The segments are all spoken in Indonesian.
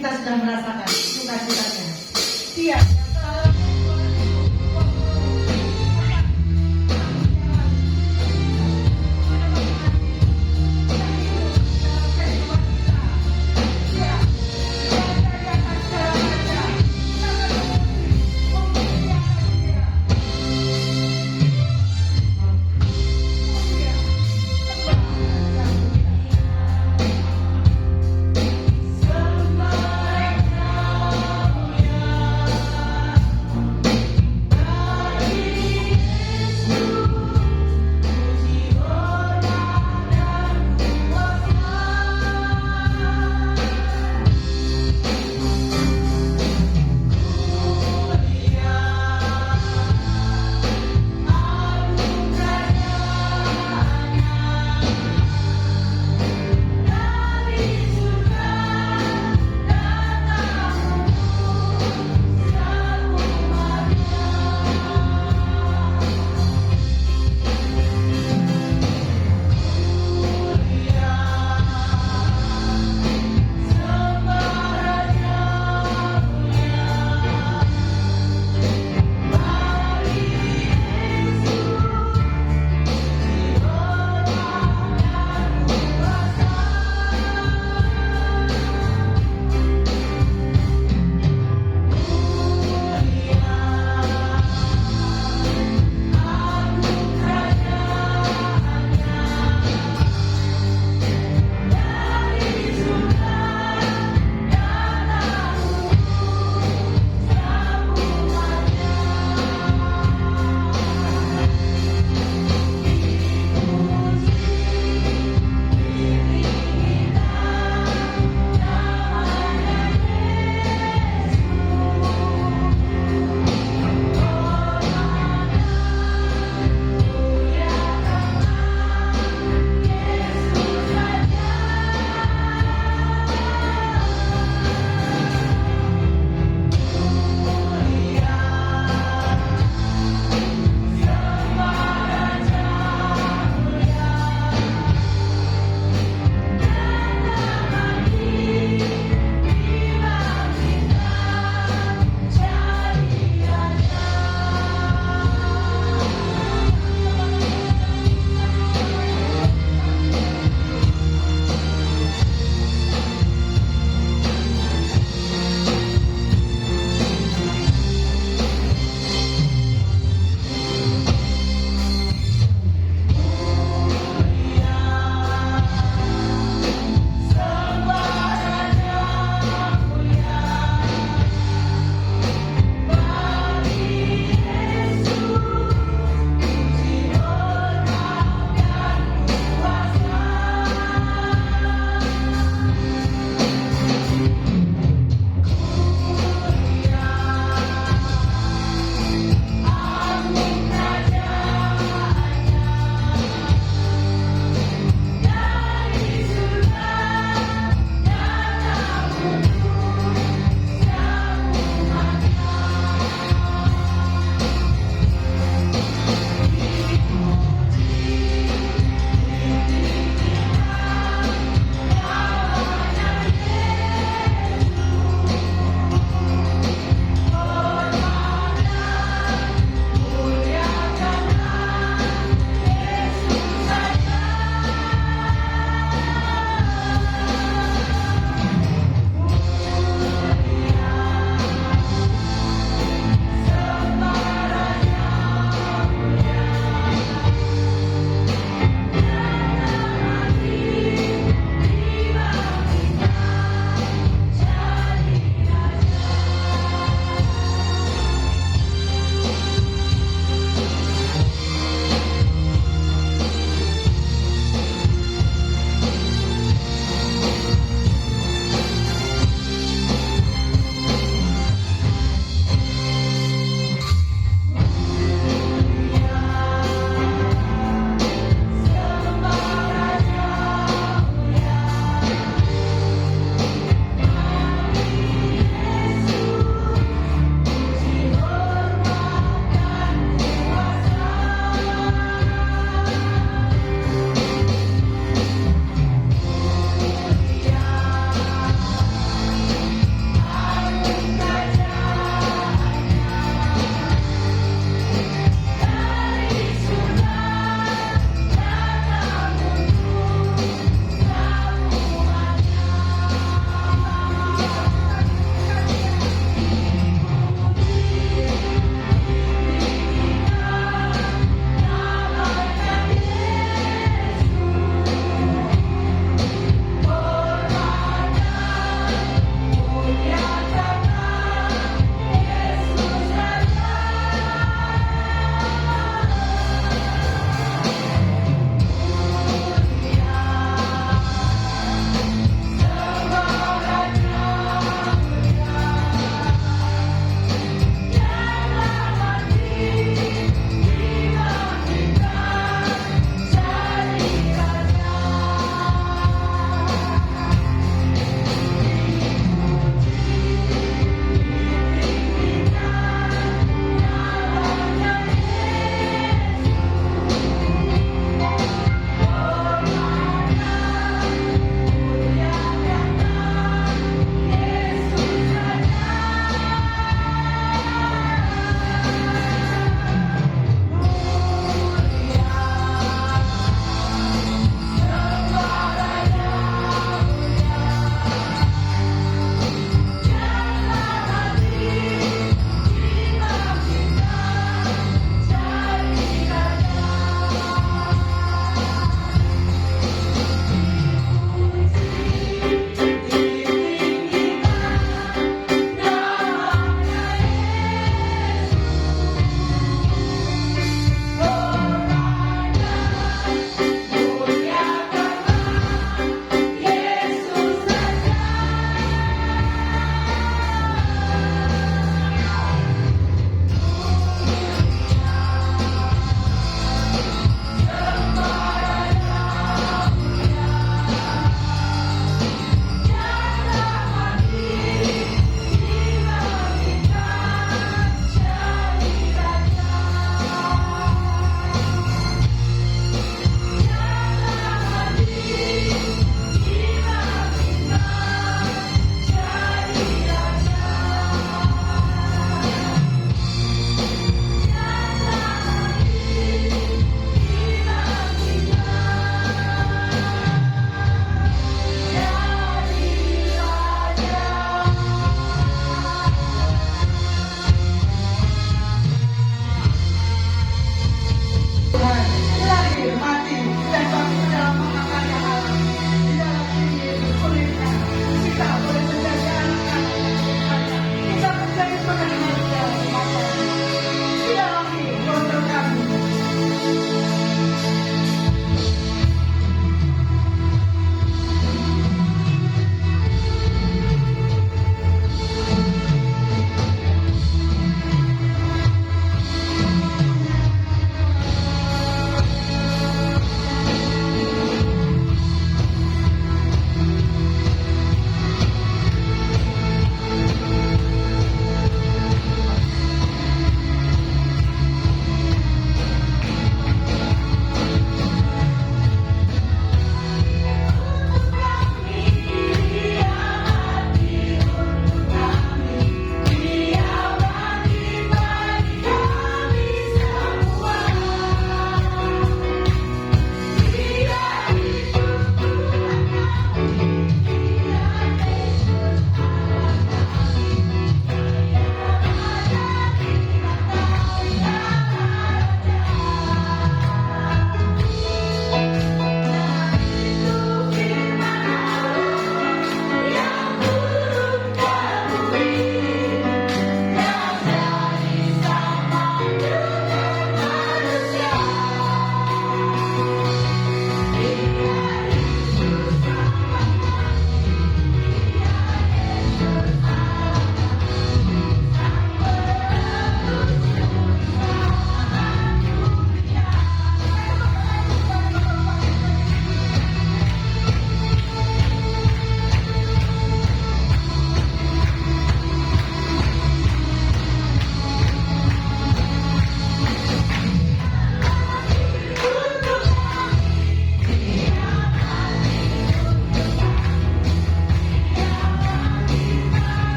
kita sudah merasakan sukacitanya. Siap.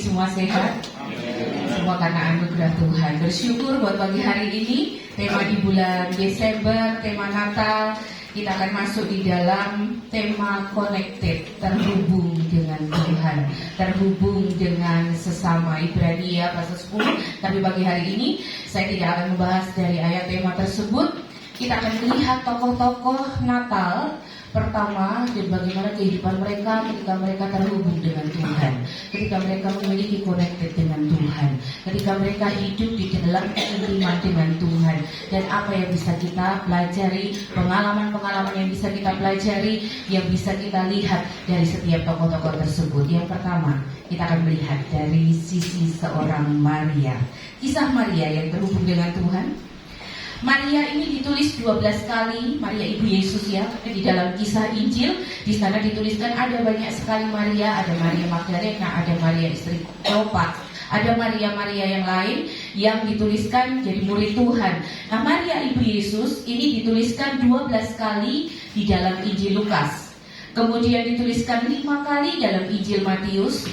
semua sehat? Semua karena anugerah Tuhan. Bersyukur buat pagi hari ini, tema di bulan Desember, tema Natal. Kita akan masuk di dalam tema connected, terhubung dengan Tuhan, terhubung dengan sesama. Ibrani pasal 10. Tapi pagi hari ini saya tidak akan membahas dari ayat tema tersebut. Kita akan melihat tokoh-tokoh Natal pertama dan bagaimana kehidupan mereka ketika mereka terhubung dengan Tuhan, ketika mereka memiliki connected dengan Tuhan, ketika mereka hidup di dalam keintiman dengan Tuhan, dan apa yang bisa kita pelajari, pengalaman-pengalaman yang bisa kita pelajari, yang bisa kita lihat dari setiap tokoh-tokoh tersebut. Yang pertama, kita akan melihat dari sisi seorang Maria, kisah Maria yang terhubung dengan Tuhan. Maria ini ditulis 12 kali, Maria Ibu Yesus ya, di dalam kisah Injil. Di sana dituliskan ada banyak sekali Maria, ada Maria Magdalena, ada Maria istri Klopas, ada Maria-Maria yang lain yang dituliskan jadi murid Tuhan. Nah, Maria Ibu Yesus ini dituliskan 12 kali di dalam Injil Lukas. Kemudian dituliskan 5 kali dalam Injil Matius,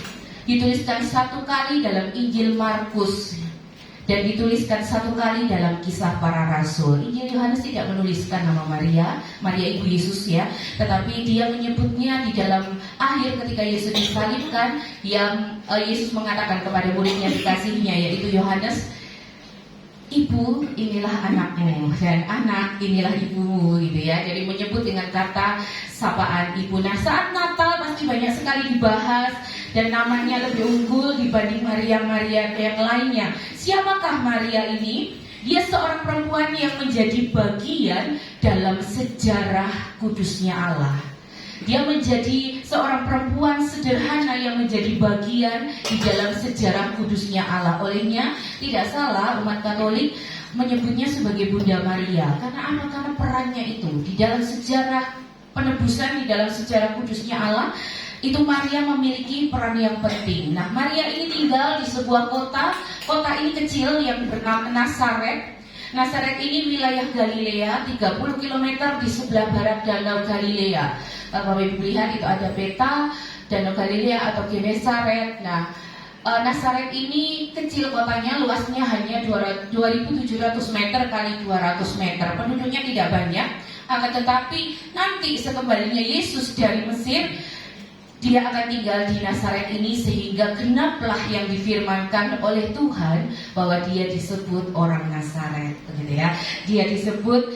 dituliskan 1 kali dalam Injil Markus, dan dituliskan 1 kali dalam Kisah Para Rasul. Injil Yohanes tidak menuliskan nama Maria, Maria Ibu Yesus ya, tetapi dia menyebutnya di dalam akhir ketika Yesus disalibkan, yang Yesus mengatakan kepada muridnya dikasihnya, yaitu Yohanes, ibu inilah anakmu dan anak inilah ibumu, gitu ya. Jadi menyebut dengan kata sapaan ibu. Nah, saat Natal pasti banyak sekali dibahas dan namanya lebih unggul dibanding Maria-Maria yang lainnya. Siapakah Maria ini? Dia seorang perempuan yang menjadi bagian dalam sejarah kudusnya Allah. Dia menjadi seorang perempuan sederhana yang menjadi bagian di dalam sejarah kudusnya Allah. Olehnya tidak salah umat Katolik menyebutnya sebagai Bunda Maria. Karena apa? Karena perannya itu di dalam sejarah penebusan, di dalam sejarah kudusnya Allah, itu Maria memiliki peran yang penting. Nah, Maria ini tinggal di sebuah kota. Kota ini kecil yang bernama Nazaret. Nazaret ini wilayah Galilea, 30 km di sebelah barat Danau Galilea. Kalau Bapak Ibu lihat itu ada peta Danau Galilea atau Genesaret. Nah, Nazaret ini kecil kotanya, luasnya hanya 2.700 meter kali 200 meter. Penduduknya tidak banyak. Akan tetapi nanti sekembalinya Yesus dari Mesir, dia akan tinggal di Nazaret ini sehingga genaplah yang difirmankan oleh Tuhan bahwa dia disebut orang Nazaret, begitu ya. Dia disebut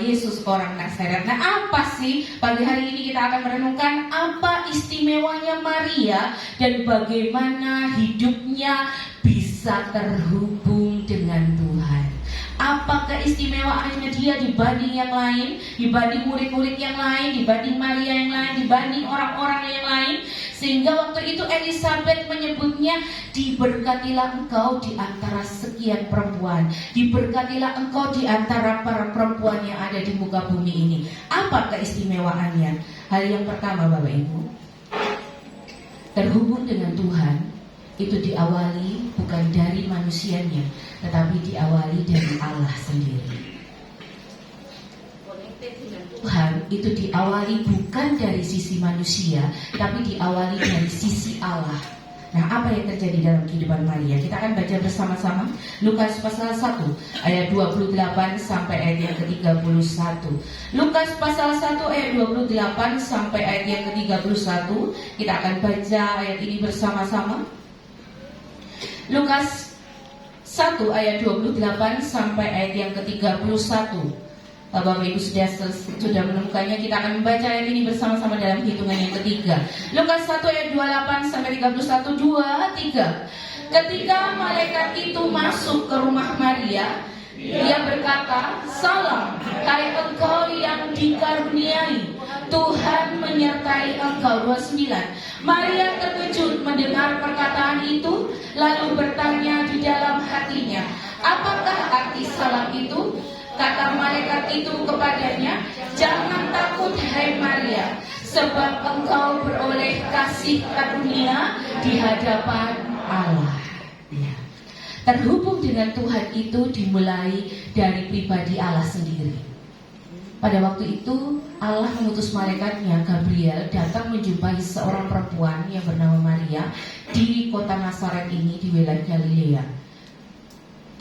Yesus orang Nazaret. Nah, apa sih pagi hari ini kita akan merenungkan apa istimewanya Maria dan bagaimana hidupnya bisa terhubung dengan Tuhan. Apa keistimewaannya dia dibanding yang lain, dibanding murid-murid yang lain, dibanding Maria yang lain, dibanding orang-orang yang lain, sehingga waktu itu Elizabeth menyebutnya, diberkatilah engkau di antara sekian perempuan, diberkatilah engkau di antara para perempuan yang ada di muka bumi ini. Apa keistimewaannya? Hal yang pertama, Bapak Ibu, terhubung dengan Tuhan itu diawali bukan dari manusianya, tetapi diawali dari Allah sendiri. Connected dengan Tuhan itu diawali bukan dari sisi manusia, tapi diawali dari sisi Allah. Nah, apa yang terjadi dalam kehidupan Maria? Kita akan baca bersama-sama Lukas pasal 1 ayat 28 sampai ayat yang ke-31. Lukas pasal 1 ayat 28 sampai ayat yang ke-31. Kita akan baca ayat ini bersama-sama. Lukas 1 ayat 28 sampai ayat yang ke-31. Bapak Ibu sudah menemukannya, kita akan membaca ayat ini bersama-sama dalam hitungan yang ketiga. Lukas 1 ayat 28 sampai 31. 2, 3. Ketika malaikat itu masuk ke rumah Maria, dia berkata, "Salam, hai engkau yang dikaruniai, Tuhan menyertai engkau." 29. Maria terkejut mendengar perkataan itu, lalu bertanya di dalam hatinya, "Apakah arti salam itu?" Kata malaikat itu kepadanya, "Jangan takut hai Maria, sebab engkau beroleh kasih karunia di hadapan Allah." Ya. Terhubung dengan Tuhan itu dimulai dari pribadi Allah sendiri. Pada waktu itu Allah mengutus malaikatnya Gabriel datang menjumpai seorang perempuan yang bernama Maria di kota Nazaret ini di wilayah Galilea.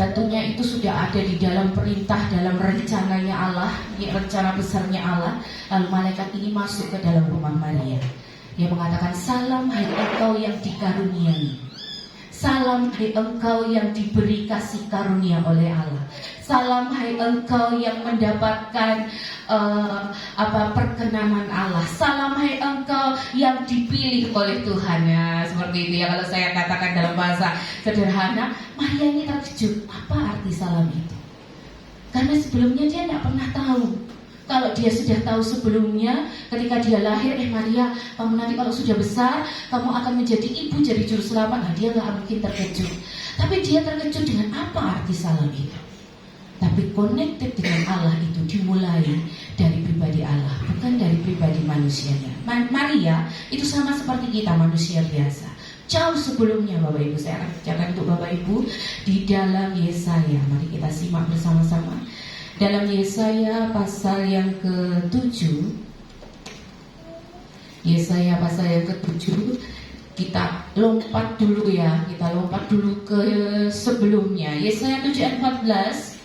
Tentunya itu sudah ada di dalam perintah, dalam rencananya Allah, rencana besarnya Allah. Lalu malaikat ini masuk ke dalam rumah Maria. Dia mengatakan, salam hai engkau yang dikaruniai. Salam hai engkau yang diberi kasih karunia oleh Allah. Salam hai engkau yang mendapatkan perkenanan Allah. Salam hai engkau yang dipilih oleh Tuhan. Ya, seperti itu ya kalau saya katakan dalam bahasa sederhana. Maria ini terkejut, apa arti salam itu? Karena sebelumnya dia tidak pernah tahu. Kalau dia sudah tahu sebelumnya, ketika dia lahir, Maria, kamu nanti kalau sudah besar, kamu akan menjadi ibu, jadi juru selamat. Nah, dia gak mungkin terkejut. Tapi dia terkejut dengan apa arti salam itu. Tapi connected dengan Allah itu dimulai dari pribadi Allah, bukan dari pribadi manusianya. Maria itu sama seperti kita, manusia biasa. Jauh sebelumnya, Bapak Ibu, saya akan bacakan untuk Bapak Ibu di dalam Yesaya. Mari kita simak bersama-sama. Dalam Yesaya pasal yang ke-7, Yesaya pasal yang ke-7, kita lompat dulu ya, kita lompat dulu ke sebelumnya. Yesaya 7 ayat 14,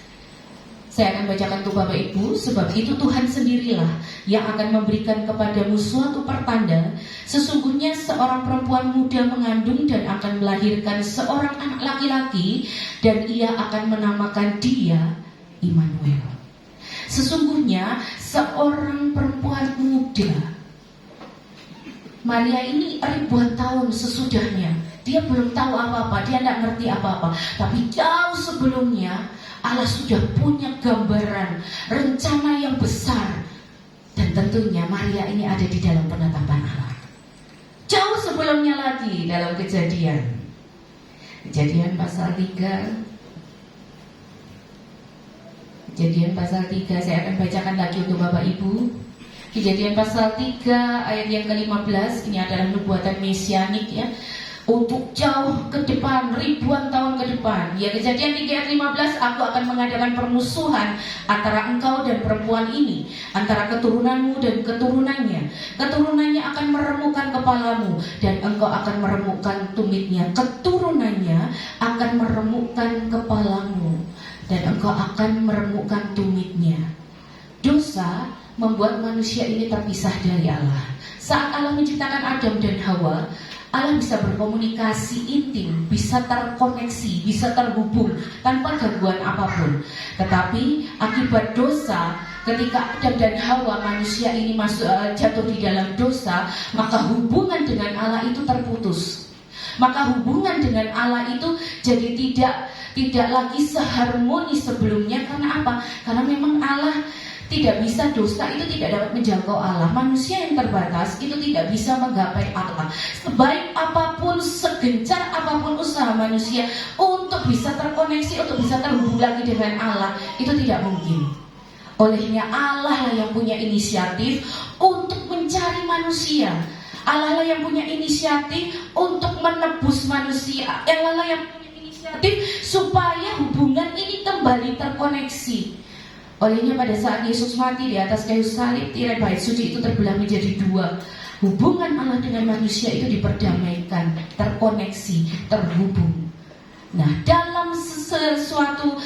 saya akan bacakan untuk Bapak Ibu. Sebab itu Tuhan sendirilah yang akan memberikan kepadamu suatu pertanda. Sesungguhnya seorang perempuan muda mengandung dan akan melahirkan seorang anak laki-laki, dan ia akan menamakan dia Immanuel. Sesungguhnya seorang perempuan muda, Maria ini ribuan tahun sesudahnya, dia belum tahu apa-apa, dia tidak ngerti apa-apa. Tapi jauh sebelumnya Allah sudah punya gambaran, rencana yang besar. Dan tentunya Maria ini ada di dalam penetapan Allah. Jauh sebelumnya lagi dalam Kejadian pasal 3. Kejadian pasal 3, saya akan bacakan lagi untuk Bapak Ibu. Kejadian pasal 3 ayat yang ke-15, ini adalah nubuatan mesianik ya, untuk jauh ke depan, ribuan tahun ke depan. Ya, Kejadian 3 ayat 15, aku akan mengadakan permusuhan antara engkau dan perempuan ini, antara keturunanmu dan keturunannya. Keturunannya akan meremukkan kepalamu, dan engkau akan meremukkan tumitnya. Keturunannya akan meremukkan kepalamu, dan engkau akan meremukkan tumitnya. Dosa membuat manusia ini terpisah dari Allah. Saat Allah menciptakan Adam dan Hawa, Allah bisa berkomunikasi intim, bisa terkoneksi, bisa terhubung tanpa gangguan apapun. Tetapi akibat dosa, ketika Adam dan Hawa, manusia ini jatuh di dalam dosa, maka hubungan dengan Allah itu terputus. Maka hubungan dengan Allah itu jadi tidak lagi seharmonis sebelumnya. Karena apa? Karena memang Allah tidak bisa, dosa itu tidak dapat menjangkau Allah. Manusia yang terbatas itu tidak bisa menggapai Allah. Sebaik apapun, segencar apapun usaha manusia untuk bisa terkoneksi, untuk bisa terhubung lagi dengan Allah, itu tidak mungkin. Olehnya Allah lah yang punya inisiatif untuk mencari manusia. Allah lah yang punya inisiatif untuk menebus manusia. Allah lah yang punya inisiatif supaya hubungan ini kembali terkoneksi. Olehnya pada saat Yesus mati di atas kayu salib, tirai bait suci itu terbelah menjadi dua. Hubungan Allah dengan manusia itu diperdamaikan, terkoneksi, terhubung. Nah, dalam suatu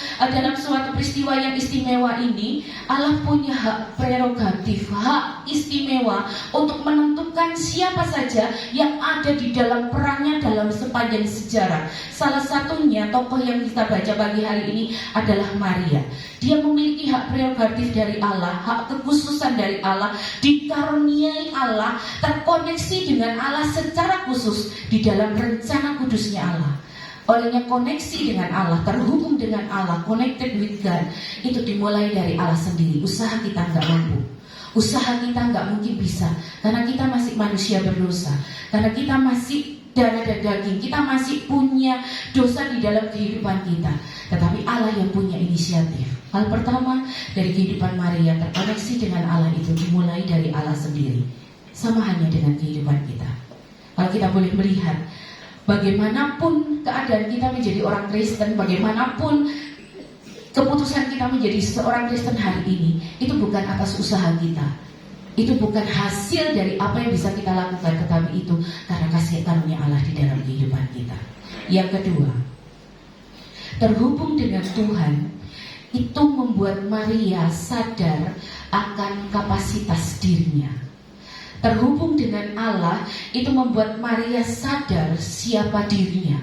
peristiwa yang istimewa ini, Allah punya hak prerogatif, hak istimewa untuk menentukan siapa saja yang ada di dalam perannya dalam sepanjang sejarah. Salah satunya tokoh yang kita baca pagi hari ini adalah Maria. Dia memiliki hak prerogatif dari Allah, hak kekhususan dari Allah, dikaruniai Allah, terkoneksi dengan Allah secara khusus di dalam rencana kudusnya Allah. Olehnya koneksi dengan Allah, terhubung dengan Allah, connected with God, itu dimulai dari Allah sendiri. Usaha kita nggak mampu, usaha kita nggak mungkin bisa, karena kita masih manusia berdosa, karena kita masih darah dan daging, kita masih punya dosa di dalam kehidupan kita. Tetapi Allah yang punya inisiatif. Hal pertama dari kehidupan Maria terkoneksi dengan Allah itu dimulai dari Allah sendiri. Sama hanya dengan kehidupan kita. Kalau kita boleh melihat, bagaimanapun keadaan kita menjadi orang Kristen, bagaimanapun Keputusan kita menjadi seorang Kristen hari ini itu bukan atas usaha kita. Itu bukan hasil dari apa yang bisa kita lakukan, tetapi itu karena kasih karunia Allah di dalam kehidupan kita. Yang kedua, terhubung dengan Tuhan itu membuat Maria sadar akan kapasitas dirinya. Terhubung dengan Allah itu membuat Maria sadar siapa dirinya.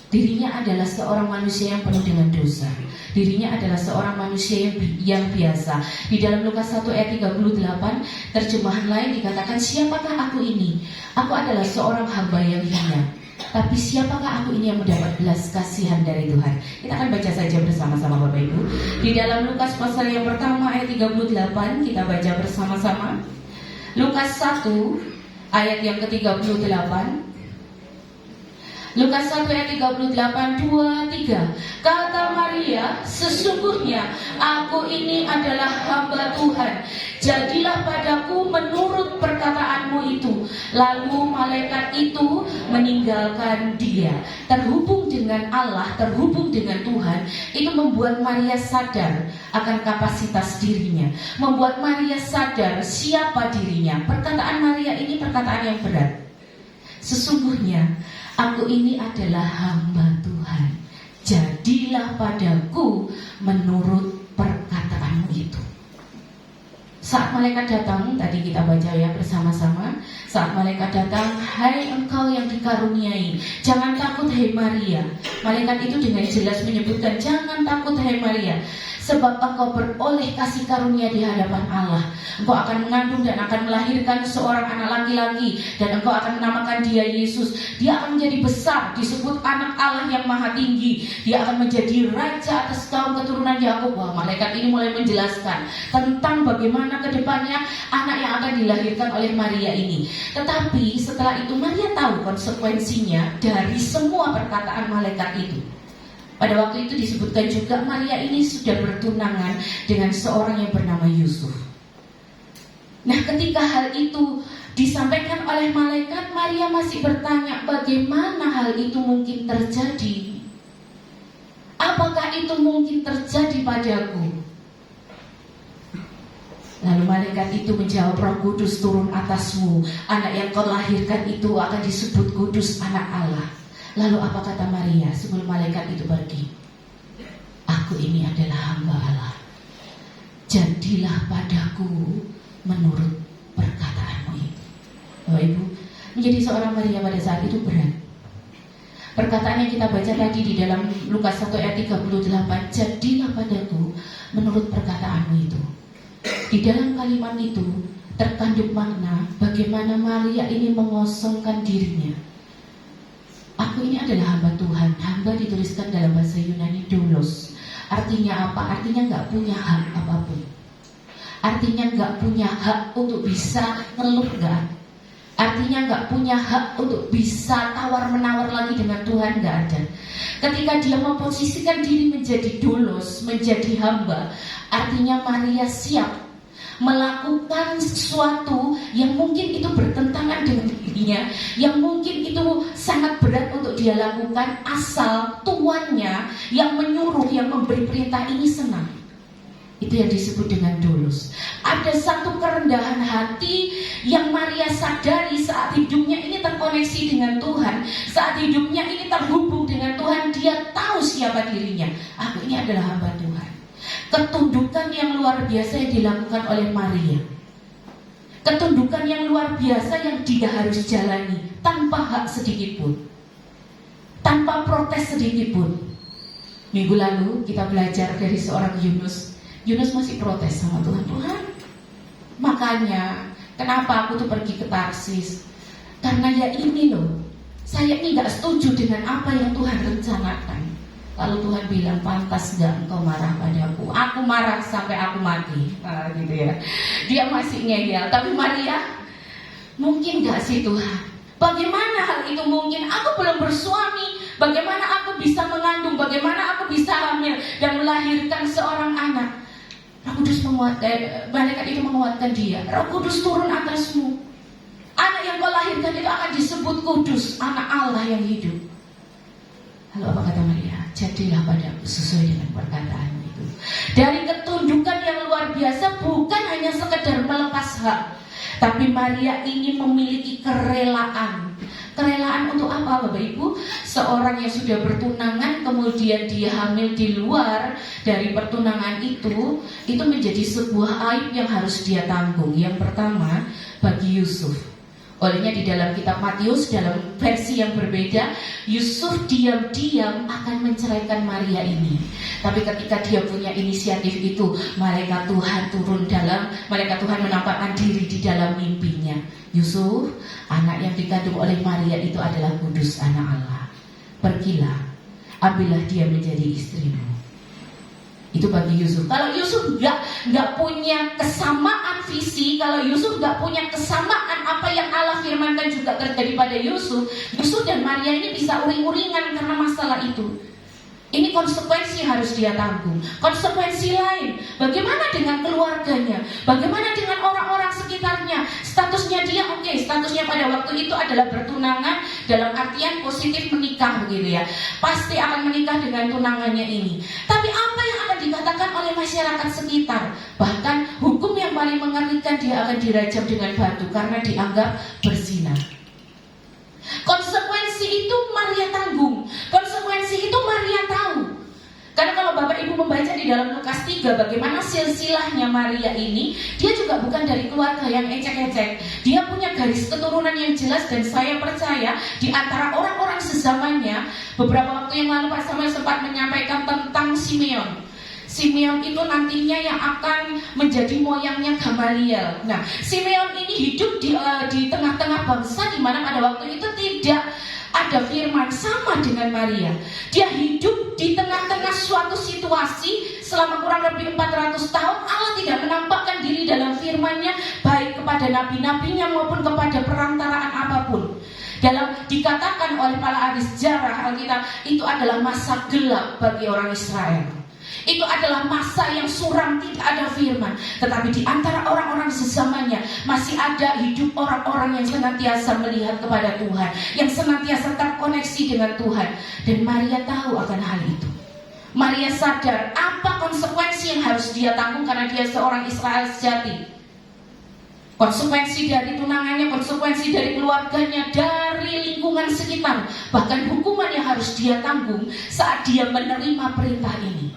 Dirinya adalah seorang manusia yang penuh dengan dosa. Dirinya adalah seorang manusia yang biasa. Di dalam Lukas 1 ayat 38, terjemahan lain dikatakan, siapakah aku ini? Aku adalah seorang hamba yang hina. Tapi siapakah aku ini yang mendapat belas kasihan dari Tuhan? Kita akan baca saja bersama-sama Bapak Ibu. Di dalam Lukas pasal yang pertama ayat 38, kita baca bersama-sama. Lukas 1 ayat yang ke-38. Lukas 1 ayat 38, 2, 3. Kata Maria, sesungguhnya aku ini adalah hamba Tuhan. Jadilah padaku menurut perkataanmu itu. Lalu malaikat itu meninggalkan dia. Terhubung dengan Allah, terhubung dengan Tuhan, itu membuat Maria sadar akan kapasitas dirinya. Membuat Maria sadar siapa dirinya. Perkataan Maria ini perkataan yang berat. Sesungguhnya aku ini adalah hamba Tuhan. Jadilah padaku menurut perkataanmu itu. Saat malaikat datang, tadi kita baca ya bersama-sama. Saat malaikat datang, hai engkau yang dikaruniai, jangan takut hai Maria. Malaikat itu dengan jelas menyebutkan, jangan takut hai Maria, sebab engkau beroleh kasih karunia di hadapan Allah. Engkau akan mengandung dan akan melahirkan seorang anak laki-laki, dan engkau akan menamakan dia Yesus. Dia akan menjadi besar, disebut anak Allah yang maha tinggi. Dia akan menjadi raja atas kaum keturunan Yakub. Wah, malaikat ini mulai menjelaskan tentang bagaimana kedepannya anak yang akan dilahirkan oleh Maria ini. Tetapi setelah itu Maria tahu konsekuensinya dari semua perkataan malaikat itu. Pada waktu itu disebutkan juga Maria ini sudah bertunangan dengan seorang yang bernama Yusuf. Nah, ketika hal itu disampaikan oleh malaikat, Maria masih bertanya, bagaimana hal itu mungkin terjadi? Apakah itu mungkin terjadi padaku? Lalu malaikat itu menjawab, Roh Kudus turun atasmu. Anak yang kau lahirkan itu akan disebut kudus, anak Allah. Lalu apa kata Maria sebelum malaikat itu pergi? Aku ini adalah hamba Allah. Jadilah padaku menurut perkataanmu itu. Bapak Ibu, menjadi seorang Maria pada saat itu berat. Perkataan yang kita baca tadi di dalam Lukas 1 ayat 38, jadilah padaku menurut perkataanmu itu. Di dalam kalimat itu terkandung makna bagaimana Maria ini mengosongkan dirinya. Aku ini adalah hamba Tuhan. Hamba dituliskan dalam bahasa Yunani doulos. Artinya apa? Artinya gak punya hak apapun. Artinya gak punya hak untuk bisa ngeluh, gak. Artinya gak punya hak untuk bisa tawar-menawar lagi dengan Tuhan, gak ada. Ketika dia memposisikan diri menjadi doulos, menjadi hamba, artinya Maria siap melakukan sesuatu yang mungkin itu bertentangan dengan dirinya, yang mungkin itu sangat berat untuk dia lakukan, asal tuannya yang menyuruh, yang memberi perintah ini senang. Itu yang disebut dengan doulos. Ada satu kerendahan hati yang Maria sadari saat hidupnya ini terkoneksi dengan Tuhan. Saat hidupnya ini terhubung dengan Tuhan, dia tahu siapa dirinya. Aku ini adalah hamba Tuhan. Ketundukan yang luar biasa yang dilakukan oleh Maria. Ketundukan yang luar biasa yang dia harus jalani tanpa hak sedikit pun, tanpa protes sedikit pun. Minggu lalu kita belajar dari seorang Yunus. Yunus masih protes sama Tuhan. Tuhan, makanya kenapa aku tuh pergi ke Tarsis? Karena ya ini loh, saya ini gak setuju dengan apa yang Tuhan rencanakan. Lalu Tuhan bilang, pantas gak engkau marah padaku? Aku marah sampai aku mati. Gitu ya. Dia masih ngeyel. Tapi Maria, mungkin gak sih Tuhan? Bagaimana hal itu mungkin? Aku belum bersuami. Bagaimana aku bisa mengandung? Bagaimana aku bisa hamil dan melahirkan seorang anak? Roh Kudus menguatkan, malaikat itu menguatkan dia. Roh Kudus turun atasmu. Anak yang kau lahirkan itu akan disebut kudus, anak Allah yang hidup. Lalu apa kata Maria? Jadilah padaku sesuai dengan perkataanmu itu. dari ketundukan yang luar biasa, bukan hanya sekedar melepas hak, tapi Maria ini memiliki kerelaan. Kerelaan untuk apa, Bapak Ibu? Seorang yang sudah bertunangan kemudian dia hamil di luar dari pertunangan itu menjadi sebuah aib yang harus dia tanggung. Yang pertama, bagi Yusuf. Olehnya di dalam kitab Matius, dalam versi yang berbeda, Yusuf diam-diam akan menceraikan Maria ini. Tapi ketika dia punya inisiatif itu, malaikat Tuhan malaikat Tuhan menampakkan diri di dalam mimpinya. Yusuf, anak yang dikandung oleh Maria itu adalah kudus, anak Allah. Pergilah, ambillah dia menjadi istrimu. Itu bagi Yusuf. Kalau Yusuf nggak punya kesamaan visi, kalau Yusuf nggak punya kesamaan apa yang Allah firmankan juga terjadi pada Yusuf dan Maria ini bisa uring-uringan karena masalah itu. Ini konsekuensi yang harus dia tanggung. Konsekuensi lain, bagaimana dengan keluarganya? Bagaimana dengan orang-orang sekitarnya? Statusnya dia statusnya pada waktu itu adalah bertunangan, dalam artian positif menikah begitu ya. Pasti akan menikah dengan tunangannya ini. Tapi apa yang akan dikatakan oleh masyarakat sekitar? Bahkan hukum yang paling mengerikan, dia akan dirajam dengan batu karena dianggap berzina. Konsekuensi itu Maria tanggung. Konsekuensi itu Maria tahu. Karena kalau Bapak Ibu membaca di dalam Lukas 3 bagaimana silsilahnya Maria ini, dia juga bukan dari keluarga yang ecek-ecek. Dia punya garis keturunan yang jelas, dan saya percaya di antara orang-orang sezamannya, beberapa waktu yang lalu Pak Samuel sempat menyampaikan tentang Simeon. Simeon itu nantinya yang akan menjadi moyangnya Gamaliel. Nah, Simeon ini hidup di tengah-tengah bangsa di mana pada waktu itu tidak ada firman, sama dengan Maria. Dia hidup di tengah-tengah suatu situasi selama kurang lebih 400 tahun. Allah tidak menampakkan diri dalam firman-Nya, baik kepada nabi-nabinya maupun kepada perantaraan apapun. Dalam dikatakan oleh para ahli sejarah Alkitab, itu adalah masa gelap bagi orang Israel. Itu adalah masa yang suram, tidak ada firman. Tetapi di antara orang-orang sezamannya masih ada hidup orang-orang yang senantiasa melihat kepada Tuhan, yang senantiasa terkoneksi dengan Tuhan. Dan Maria tahu akan hal itu. Maria sadar apa konsekuensi yang harus dia tanggung karena dia seorang Israel sejati. Konsekuensi dari tunangannya, konsekuensi dari keluarganya, dari lingkungan sekitar, bahkan hukuman yang harus dia tanggung saat dia menerima perintah ini.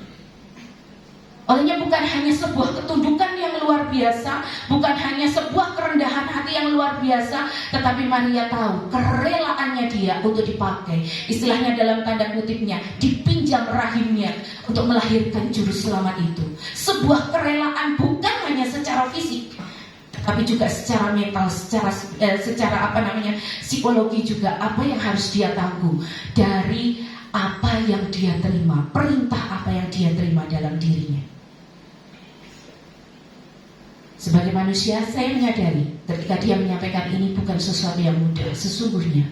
Olehnya bukan hanya sebuah ketundukan yang luar biasa, bukan hanya sebuah kerendahan hati yang luar biasa, tetapi Maria tahu kerelaannya dia untuk dipakai. Istilahnya dalam tanda kutipnya, dipinjam rahimnya untuk melahirkan juru selamat itu. Sebuah kerelaan bukan hanya secara fisik, tapi juga secara mental, secara psikologi juga. Apa yang harus dia tanggung dari apa yang dia terima, perintah apa yang dia terima dalam dirinya. Sebagai manusia, saya menyadari ketika dia menyampaikan ini bukan sesuatu yang mudah. Sesungguhnya,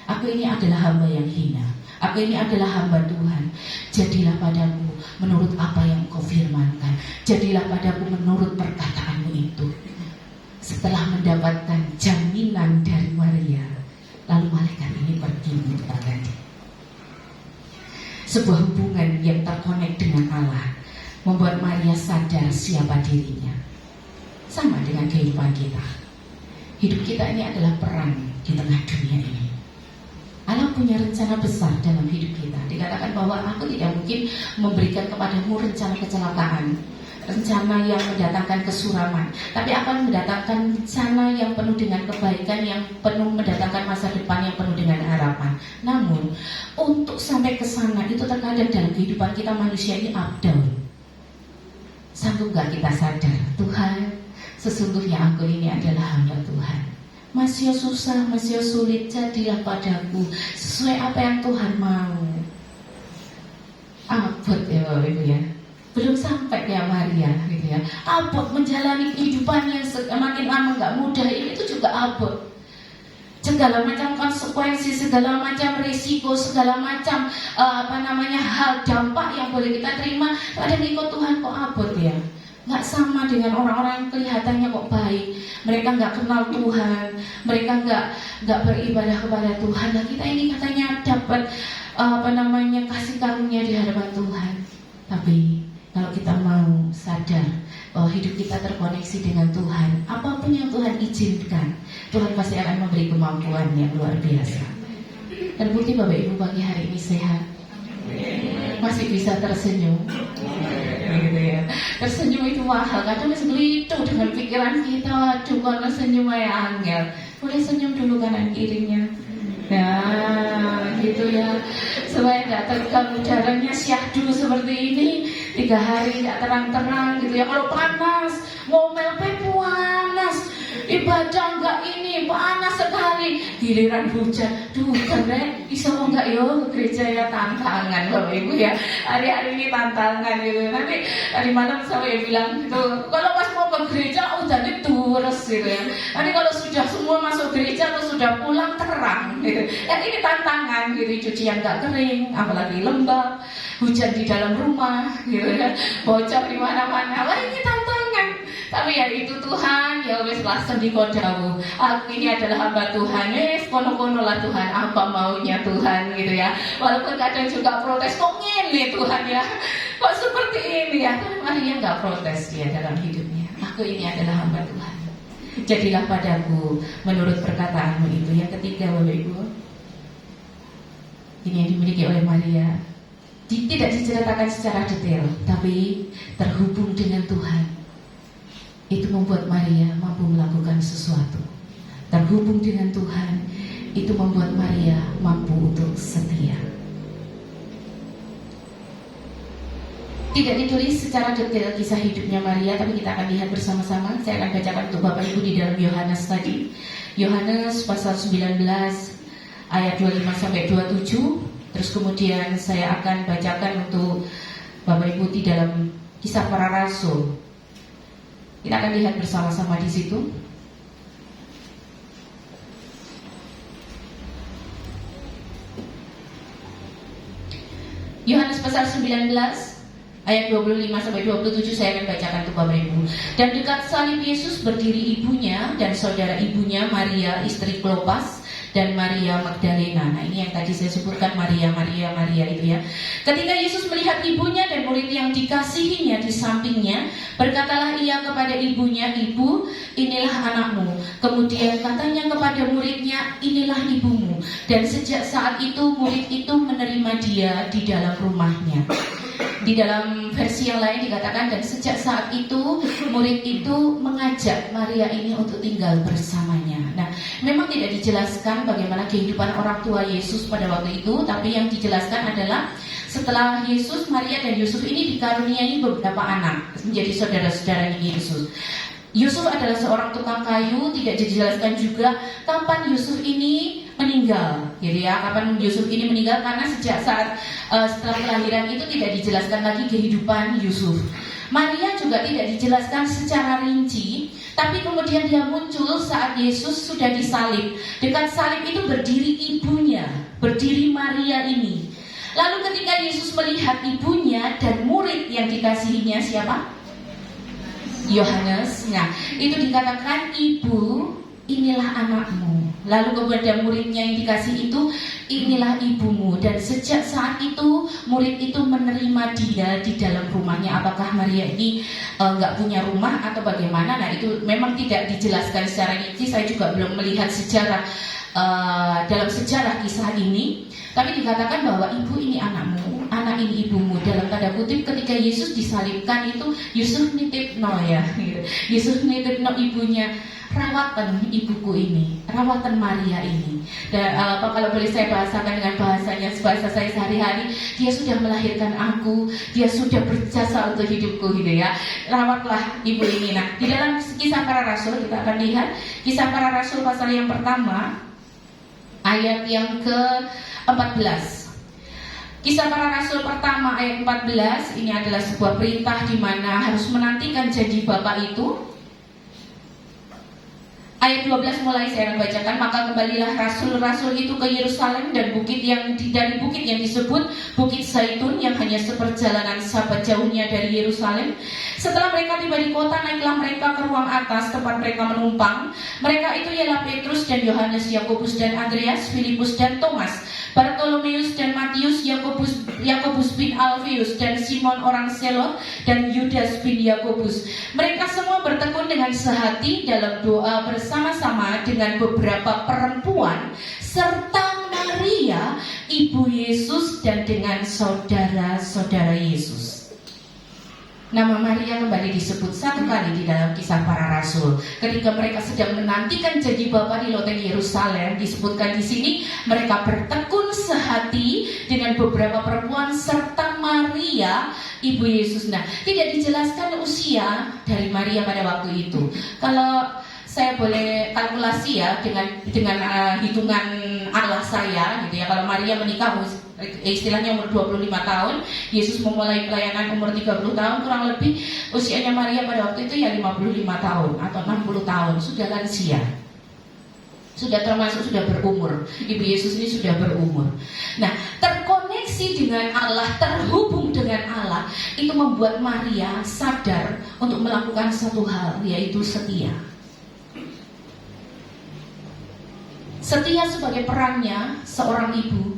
aku ini adalah hamba yang hina. Aku ini adalah hamba Tuhan. Jadilah padaku menurut apa yang Kau firmankan. Jadilah padaku menurut perkataanmu itu. Setelah mendapatkan jaminan dari Maria, lalu malaikat ini pergi meninggalkan dia. Sebuah hubungan yang terkonek dengan Allah membuat Maria sadar siapa dirinya. Sama dengan kehidupan kita. Hidup kita ini adalah perang di tengah dunia ini. Allah punya rencana besar dalam hidup kita. Dikatakan bahwa aku tidak mungkin memberikan kepadamu rencana kecelakaan, rencana yang mendatangkan kesuraman, tapi akan mendatangkan rencana yang penuh dengan kebaikan, yang penuh mendatangkan masa depan yang penuh dengan harapan. Namun untuk sampai ke sana itu terkadang dalam kehidupan kita manusia ini up down. Sanggup gak kita sadar, Tuhan, sesungguhnya aku ini adalah hamba Tuhan. Masih susah, masih sulit, jadilah padaku sesuai apa yang Tuhan mau. Abot ya Bapak Ibu ya. Belum sampai kayak Maria gitu ya. Abot menjalani kehidupan yang semakin lama gak mudah ini itu juga abot. Segala macam konsekuensi, segala macam risiko, segala macam hal dampak yang boleh kita terima. Kadang ikut Tuhan kok abot ya. Nggak sama dengan orang-orang yang kelihatannya kok baik. Mereka nggak kenal Tuhan, mereka nggak beribadah kepada Tuhan. Nah kita ini katanya dapat kasih karunia di hadapan Tuhan. Tapi kalau kita mau sadar bahwa hidup kita terkoneksi dengan Tuhan, apapun yang Tuhan izinkan, Tuhan pasti akan memberi kemampuan yang luar biasa. Terbukti Bapak Ibu pagi hari ini sehat, masih bisa tersenyum, gitu ya. Tersenyum itu mahal, kadang itu dengan pikiran kita, waduh kalau senyum ya angel, boleh senyum dulu kanan kirinya. Nah, gitu ya, supaya nggak tegang udaranya syahdu seperti ini 3 hari nggak terang-terang gitu ya. Kalau panas, ngomel panas, ibadah nggak ini panas sekali, giliran hujan, duh keren, bisa mau nggak yo ke gereja ya, tantangan Bapak Ibu ya. Hari-hari ini tantangan gitu. Nanti tadi malam saya bilang gitu, kalau pas mau ke gereja udah terus gitu ya. Nanti kalau sudah semua masuk gereja atau sudah pulang terang gitu. Ya ini tantangan gitu, cucian nggak kering, apalagi lembab, hujan di dalam rumah gitu ya, bocor di mana-mana. Wah ini tantangan. Tapi ya itu Tuhan, ya wes langsung dikodawu. Aku ini adalah hamba Tuhan, wes kono-kono lah Tuhan, apa maunya Tuhan gitu ya. Walaupun kadang juga protes, kok ngene Tuhan ya, kok seperti ini ya. Tapi Maria nggak protes dia dalam hidupnya. Aku ini adalah hamba Tuhan. Jadilah padaku menurut perkataanmu itu. Yang ketiga Bapak Ibu, ini yang dimiliki oleh Maria, tidak diceritakan secara detail, tapi terhubung dengan Tuhan. Itu membuat Maria mampu melakukan sesuatu. Terhubung dengan Tuhan, itu membuat Maria mampu untuk setia. Tidak ditulis secara detail kisah hidupnya Maria, tapi kita akan lihat bersama-sama. Saya akan bacakan untuk Bapak Ibu di dalam Yohanes tadi. Yohanes pasal 19 ayat 25-27. Terus kemudian saya akan bacakan untuk Bapak Ibu di dalam Kisah Para Rasul. Kita akan lihat bersama-sama di situ. Yohanes pasal 19 ayat 25-27 saya akan bacakan untuk Bapak Ibu. Dan dekat salib Yesus berdiri ibunya dan saudara ibunya Maria istri Klopas dan Maria Magdalena. Nah ini yang tadi saya sebutkan, Maria itu ya. Ketika Yesus melihat ibunya dan murid yang dikasihinya di sampingnya, berkatalah ia kepada ibunya, "Ibu, inilah anakmu." Kemudian katanya kepada muridnya, "Inilah ibumu." Dan sejak saat itu murid itu menerima dia di dalam rumahnya. Di dalam versi yang lain dikatakan, dan sejak saat itu murid itu mengajak Maria ini untuk tinggal bersamanya. Nah, memang tidak dijelaskan bagaimana kehidupan orang tua Yesus pada waktu itu, tapi yang dijelaskan adalah setelah Yesus, Maria dan Yusuf ini dikaruniai beberapa anak menjadi saudara-saudaranya Yesus. Yusuf adalah seorang tukang kayu, tidak dijelaskan juga kapan Yusuf ini meninggal, gitu ya. Kapan Yusuf ini meninggal, karena sejak saat setelah kelahiran itu tidak dijelaskan lagi kehidupan Yusuf. Maria juga tidak dijelaskan secara rinci, tapi kemudian dia muncul saat Yesus sudah disalib. Dekat salib itu berdiri ibunya, berdiri Maria ini. Lalu ketika Yesus melihat ibunya dan murid yang dikasihinya, siapa? Yohanes. Nah, itu dikatakan, "Ibu, inilah anakmu." Lalu kepada muridnya yang dikasih itu, "Inilah ibumu." Dan sejak saat itu murid itu menerima dia di dalam rumahnya. Apakah Maria ini nggak punya rumah atau bagaimana? Nah itu memang tidak dijelaskan secara rinci. Saya juga belum melihat sejarah dalam sejarah kisah ini. Tapi dikatakan bahwa ibu ini anakmu, anak ini ibumu. Dalam tanda kutip ketika Yesus disalibkan itu Yusuf nitipno ya gitu. Yusuf nitipno ibunya, "Rawatan ibuku ini, rawatan Maria ini." Dan kalau boleh saya bahasakan dengan bahasanya, bahasa saya sehari-hari, dia sudah melahirkan aku, dia sudah berjasa untuk hidupku gitu ya. Rawatlah ibu ini. Nah, di dalam Kisah Para Rasul kita akan lihat Kisah Para Rasul pasal yang pertama ayat yang ke-14. Kisah Para Rasul pertama ayat 14 ini adalah sebuah perintah di mana harus menantikan janji Bapa itu. Ayat 12 mulai saya akan bacakan. Maka kembalilah rasul-rasul itu ke Yerusalem dan dari bukit yang disebut Bukit Zaitun yang hanya seperjalanan sabat jauhnya dari Yerusalem. Setelah mereka tiba di kota, naiklah mereka ke ruang atas tempat mereka menumpang. Mereka itu ialah Petrus dan Yohanes, Yakobus dan Andreas, Filipus dan Thomas, Bartolomeus dan Matius, Yakobus bin Alfeus dan Simon orang Selot, dan Yudas bin Yakobus. Mereka semua bertekun dengan sehati dalam doa bersama-sama dengan beberapa perempuan serta Maria ibu Yesus dan dengan saudara-saudara Yesus. Nama Maria kembali disebut satu kali di dalam Kisah Para Rasul. Ketika mereka sedang menantikan janji Bapa di loteng Yerusalem, disebutkan di sini mereka bertekun sehati dengan beberapa perempuan serta Maria ibu Yesus. Nah, tidak dijelaskan usia dari Maria pada waktu itu. Kalau saya boleh kalkulasi ya dengan hitungan Allah saya gitu ya. Kalau Maria menikah istilahnya umur 25 tahun, Yesus memulai pelayanan umur 30 tahun, kurang lebih usianya Maria pada waktu itu ya 55 tahun atau 60 tahun, sudah lansia. Sudah berumur. Ibu Yesus ini sudah berumur. Nah, terkoneksi dengan Allah, terhubung dengan Allah, itu membuat Maria sadar untuk melakukan satu hal, yaitu setia. Setia sebagai perannya seorang ibu.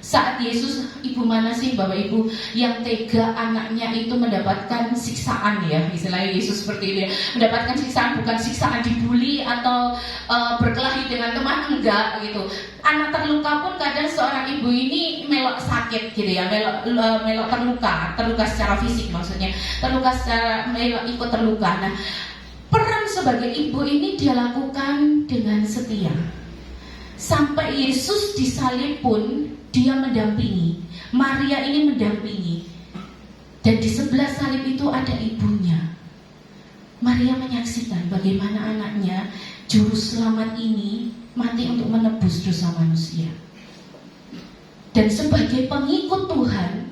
Saat Yesus, ibu mana sih Bapak Ibu yang tega anaknya itu mendapatkan siksaan ya, istilahnya Yesus seperti ini, mendapatkan siksaan, bukan siksaan dibully atau berkelahi dengan teman, enggak gitu. Anak terluka pun kadang seorang ibu ini melok sakit gitu ya, melok terluka secara fisik maksudnya, melok ikut terluka. Nah, peran sebagai ibu ini dia lakukan dengan setia. Sampai Yesus disalib pun dia mendampingi. Maria ini mendampingi. Dan di sebelah salib itu ada ibunya. Maria menyaksikan bagaimana anaknya, juru selamat ini, mati untuk menebus dosa manusia. Dan sebagai pengikut Tuhan,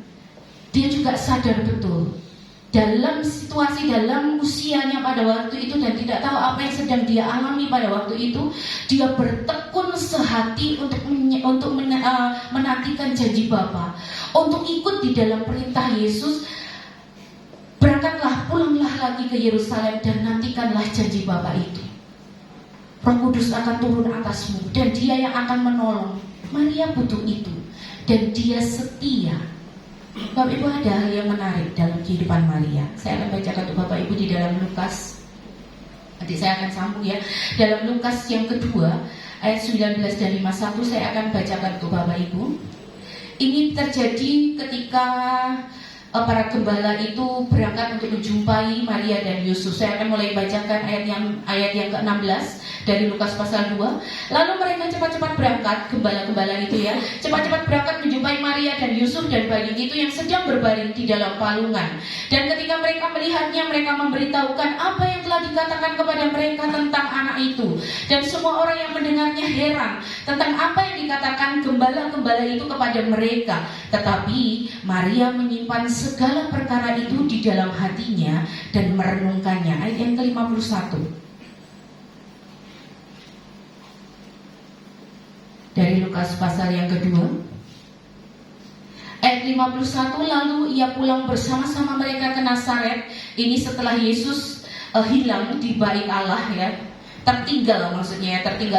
dia juga sadar betul dalam situasi, dalam usianya pada waktu itu, dan tidak tahu apa yang sedang dia alami pada waktu itu, dia bertekun sehati untuk menantikan janji Bapa, untuk ikut di dalam perintah Yesus. Berangkatlah, pulanglah lagi ke Yerusalem dan nantikanlah janji Bapa itu. Roh Kudus akan turun atasmu dan dia yang akan menolong. Maria butuh itu dan dia setia. Bapak Ibu, ada hal yang menarik dalam kehidupan Maria. Saya akan bacakan untuk Bapak Ibu di dalam Lukas. Nanti saya akan sambung ya. Dalam Lukas yang kedua ayat 19 dan 51 saya akan bacakan untuk Bapak Ibu. Ini terjadi ketika para gembala itu berangkat untuk menjumpai Maria dan Yusuf. Saya akan mulai bacakan ayat yang ke-16 dari Lukas pasal 2. Lalu mereka cepat-cepat berangkat, gembala-gembala itu ya, cepat-cepat berangkat menjumpai Maria dan Yusuf dan bayi itu yang sedang berbaring di dalam palungan. Dan ketika mereka melihatnya, mereka memberitahukan apa yang telah dikatakan kepada mereka tentang anak itu. Dan semua orang yang mendengarnya heran tentang apa yang dikatakan gembala-gembala itu kepada mereka. Tetapi Maria menyimpan segala perkara itu di dalam hatinya dan merenungkannya. Ayat yang ke-51 dari Lukas pasal yang kedua ayat 51. Lalu ia pulang bersama-sama mereka ke Nazaret. Ini setelah Yesus hilang di bait Allah ya, tertinggal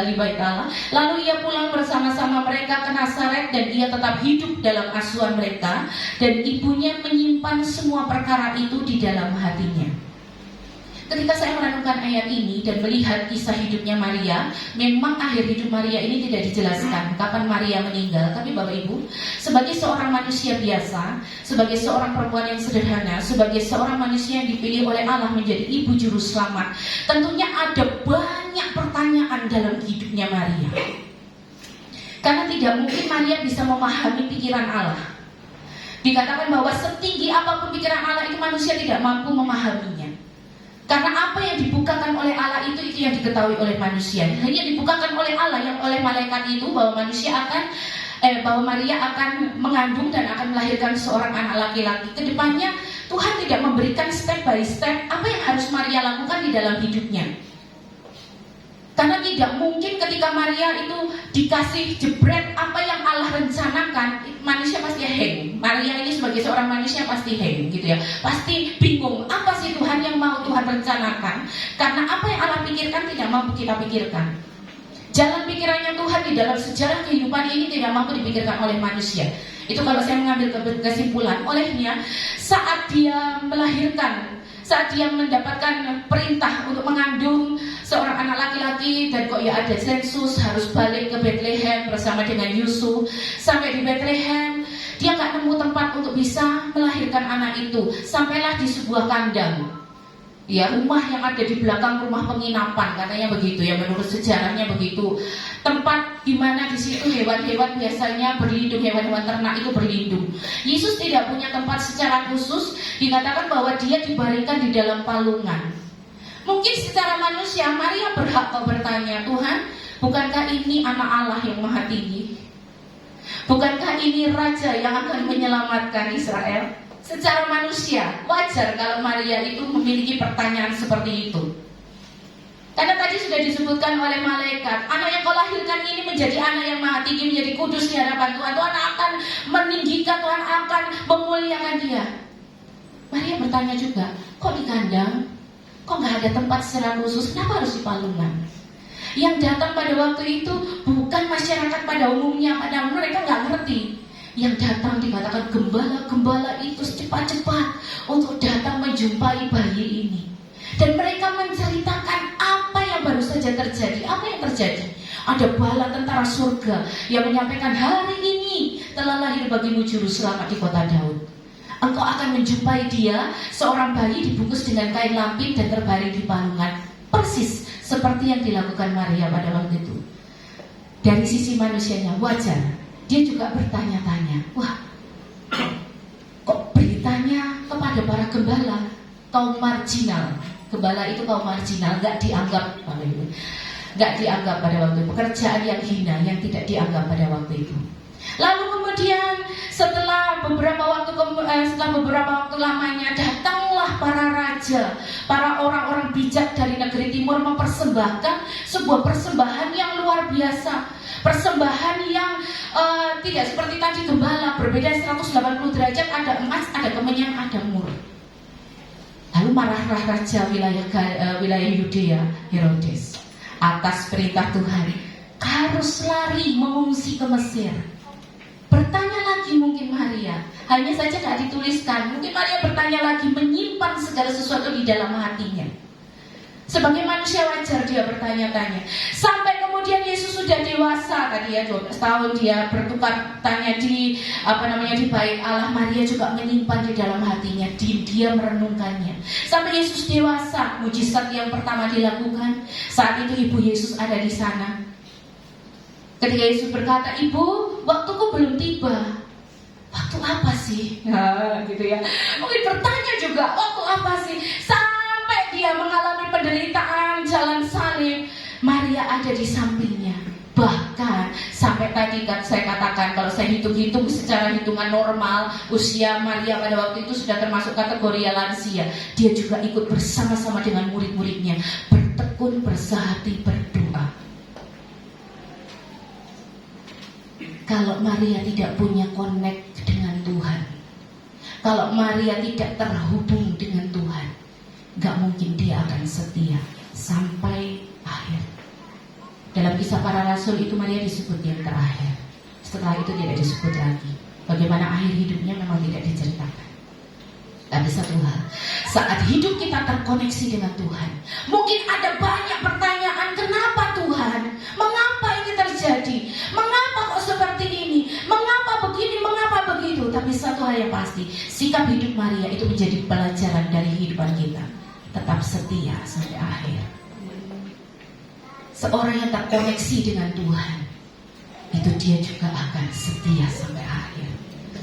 di bait Allah. Lalu ia pulang bersama-sama mereka ke Nazaret dan ia tetap hidup dalam asuhan mereka, dan ibunya menyimpan semua perkara itu di dalam hatinya. Ketika saya merenungkan ayat ini dan melihat kisah hidupnya Maria, memang akhir hidup Maria ini tidak dijelaskan kapan Maria meninggal. Tapi Bapak Ibu, sebagai seorang manusia biasa, sebagai seorang perempuan yang sederhana, sebagai seorang manusia yang dipilih oleh Allah menjadi ibu juru selamat, tentunya ada banyak pertanyaan dalam hidupnya Maria. Karena tidak mungkin Maria bisa memahami pikiran Allah. Dikatakan bahwa setinggi apapun pikiran Allah itu manusia tidak mampu memahaminya. Karena apa yang dibukakan oleh Allah itu yang diketahui oleh manusia. Hanya dibukakan oleh Allah, yang oleh malaikat itu, bahwa Maria akan mengandung dan akan melahirkan seorang anak laki-laki. Kedepannya Tuhan tidak memberikan step by step apa yang harus Maria lakukan di dalam hidupnya. Karena tidak mungkin ketika Maria itu dikasih jebret apa yang Allah rencanakan, manusia pasti hang. Maria ini sebagai seorang manusia pasti hang gitu ya. Pasti bingung, apa sih Tuhan yang mau Tuhan rencanakan? Karena apa yang Allah pikirkan tidak mampu kita pikirkan. Jalan pikirannya Tuhan di dalam sejarah kehidupan ini tidak mampu dipikirkan oleh manusia. Itu kalau saya mengambil kesimpulan. Olehnya, saat dia melahirkan, saat dia mendapatkan perintah untuk mengandung seorang anak laki-laki, dan kok ya ada sensus harus balik ke Bethlehem bersama dengan Yusuf. Sampai di Bethlehem, dia gak nemu tempat untuk bisa melahirkan anak itu. Sampailah di sebuah kandang, ya, rumah yang ada di belakang rumah penginapan, katanya begitu ya, menurut sejarahnya begitu. Tempat di mana di situ hewan-hewan biasanya berlindung, hewan-hewan ternak itu berlindung. Yesus tidak punya tempat secara khusus, dikatakan bahwa dia dibaringkan di dalam palungan. Mungkin secara manusia Maria berhak kok bertanya, Tuhan, bukankah ini anak Allah yang maha tinggi? Bukankah ini raja yang akan menyelamatkan Israel? Secara manusia wajar kalau Maria itu memiliki pertanyaan seperti itu. Karena tadi sudah disebutkan oleh malaikat, anak yang kau lahirkan ini menjadi anak yang maha tinggi, menjadi kudus di hadapan Tuhan. Tuhan akan meninggikan, Tuhan akan memuliakan dia. Maria bertanya juga, kok di kandang? Kok gak ada tempat secara khusus? Kenapa harus di palungan? Yang datang pada waktu itu bukan masyarakat pada umumnya, pada mereka gak ngerti. Yang datang dikatakan gembala-gembala itu cepat-cepat untuk datang menjumpai bayi ini. Dan mereka menceritakan apa yang baru saja terjadi. Apa yang terjadi? Ada bala tentara surga yang menyampaikan, hari ini telah lahir bagimu juru selamat di kota Daud. Engkau akan menjumpai dia, seorang bayi dibungkus dengan kain lampin dan terbaring di palungan. Persis seperti yang dilakukan Maria pada waktu itu. Dari sisi manusianya wajar. Dia juga bertanya-tanya, wah, kok beritanya kepada para gembala, kaum marginal. Gembala itu kaum marginal, gak dianggap pada waktu itu. Pekerjaan yang hina, yang tidak dianggap pada waktu itu. Lalu kemudian setelah beberapa waktu lamanya, datanglah para raja, para orang-orang bijak dari negeri timur mempersembahkan sebuah persembahan yang luar biasa. Persembahan yang tidak seperti tadi gembala, berbeda 180 derajat, ada emas, ada kemenyan, ada mur. Lalu marahlah raja wilayah Yudea, Herodes, atas perintah Tuhan harus lari mengungsi ke Mesir. Bertanya lagi mungkin Maria, hanya saja tidak dituliskan. Mungkin Maria bertanya lagi, menyimpan segala sesuatu di dalam hatinya. Sebagai manusia wajar dia bertanya-tanya. Sampai kemudian Yesus sudah dewasa, tadi ya 12 tahun dia bertukar tanya di bait Allah. Maria juga menyimpan di dalam hatinya, dia merenungkannya. Sampai Yesus dewasa, mujizat yang pertama dilakukan. Saat itu ibu Yesus ada di sana. Ketika Yesus berkata, ibu, waktuku belum tiba. Waktu apa sih? Nah, gitu ya. Mungkin bertanya juga, waktu apa sih? Sampai dia mengalami penderitaan jalan salib, Maria ada di sampingnya. Bahkan sampai tadi kan saya katakan, kalau saya hitung-hitung secara hitungan normal, usia Maria pada waktu itu sudah termasuk kategori lansia. Dia juga ikut bersama-sama dengan murid-muridnya, bertekun, bersehati, berdoa. Kalau Maria tidak punya connect dengan Tuhan, kalau Maria tidak terhubung dengan Tuhan, gak mungkin dia akan setia sampai akhir. Dalam kisah para rasul itu Maria disebut yang terakhir. Setelah itu tidak disebut lagi. Bagaimana akhir hidupnya memang tidak diceritakan. Tapi satu hal, saat hidup kita terkoneksi dengan Tuhan, mungkin ada banyak pertanyaan, kenapa Tuhan? Mengapa ini terjadi? Mengapa kok seperti ini? Mengapa begini? Mengapa begitu? Tapi satu hal yang pasti, sikap hidup Maria itu menjadi pelajaran dari kehidupan kita. Tetap setia sampai akhir. Seorang yang terkoneksi dengan Tuhan, itu dia juga akan setia sampai akhir.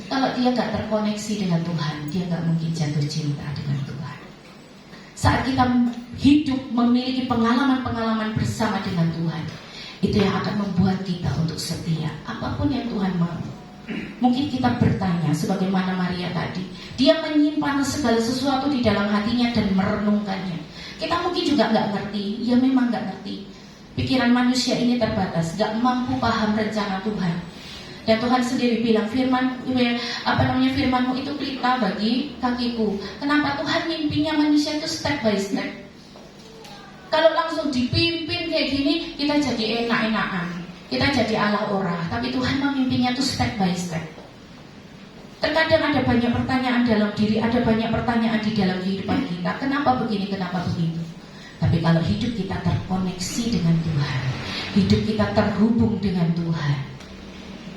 Kalau dia gak terkoneksi dengan Tuhan, dia gak mungkin jatuh cinta dengan Tuhan. Saat kita hidup memiliki pengalaman-pengalaman bersama dengan Tuhan, itu yang akan membuat kita untuk setia apapun yang Tuhan mau. Mungkin kita bertanya sebagaimana Maria tadi, dia menyimpan segala sesuatu di dalam hatinya dan merenungkannya. Kita mungkin juga gak ngerti, ya memang gak ngerti. Pikiran manusia ini terbatas, gak mampu paham rencana Tuhan. Dan Tuhan sendiri bilang, firman-Mu itu pelita bagi kakiku. Kenapa Tuhan mimpinya manusia itu step by step? Kalau langsung dipimpin kayak gini, kita jadi enak-enakan, kita jadi ala ora. Tapi Tuhan memimpinya itu step by step. Terkadang ada banyak pertanyaan dalam diri, ada banyak pertanyaan di dalam kehidupan kita. Kenapa begini, kenapa begitu? Tapi kalau hidup kita terkoneksi dengan Tuhan, hidup kita terhubung dengan Tuhan,